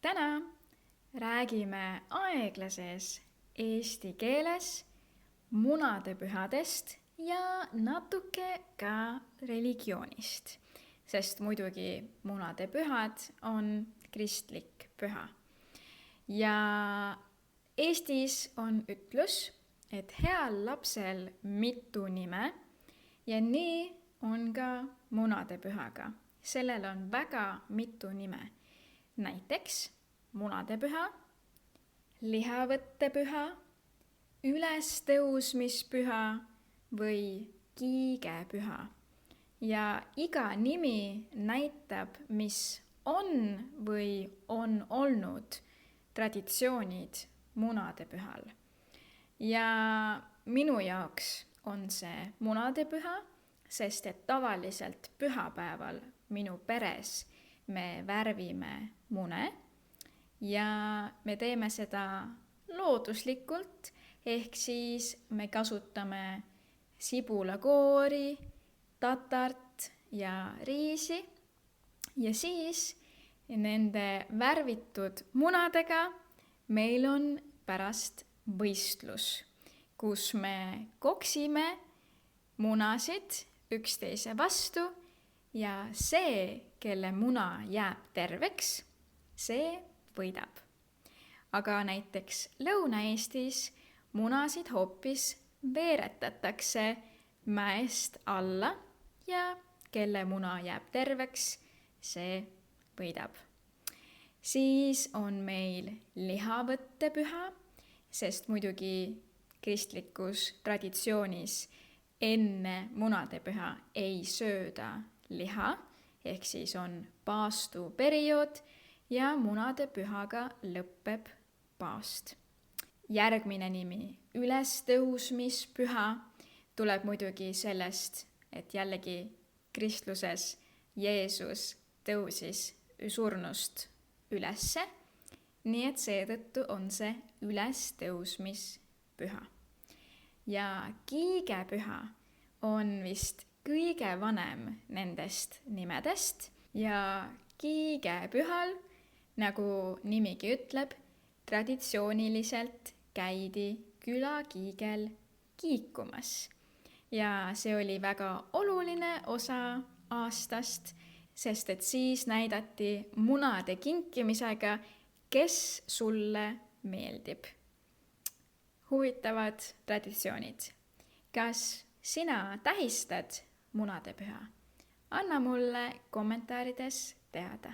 Täna räägime aeglases eesti keeles munadepühadest ja natuke ka religioonist, sest muidugi munadepühad on kristlik püha. Ja Eestis on ütlus, et heal lapsel mitu nime ja nii on ka munadepühaga. Sellel on väga mitu nime. Näiteks munadepüha, lihavõttepüha, ülestõusmispüha või kiigepüha. Ja iga nimi näitab, mis on või on olnud traditsioonid munadepühal. Ja minu jaoks on see munadepüha, sest et tavaliselt pühapäeval minu peres me värvime mune ja me teeme seda looduslikult, ehk siis me kasutame sibulakoori, tatart ja riisi ja siis nende värvitud munadega meil on pärast võistlus, kus me koksime munasid üksteise vastu ja see, kelle muna jääb terveks, see võidab. Aga näiteks Lõuna-Eestis munasid hoopis veeretatakse mäest alla ja kelle muna jääb terveks, see võidab. Siis on meil lihavõttepüha, sest muidugi kristlikus traditsioonis enne munadepüha ei sööda liha, ehk siis on paastuperiood ja munadepühaga lõpeb paast. Järgmine nimi, ülestõusmispüha, tuleb muidugi sellest, et jällegi kristluses Jeesus tõusis surnust ülesse, nii et seetõttu on see ülestõusmispüha. Ja kiigepüha on vist kõige vanem nendest nimedest ja kiigepühal, nagu nimigi ütleb, traditsiooniliselt käidi külakiigel kiikumas. Ja see oli väga oluline osa aastast, sest et siis näidati munade kinkimisega, kes sulle meeldib. Huvitavad traditsioonid. Kas sina tähistad munadepüha? Anna mulle kommentaarides teada.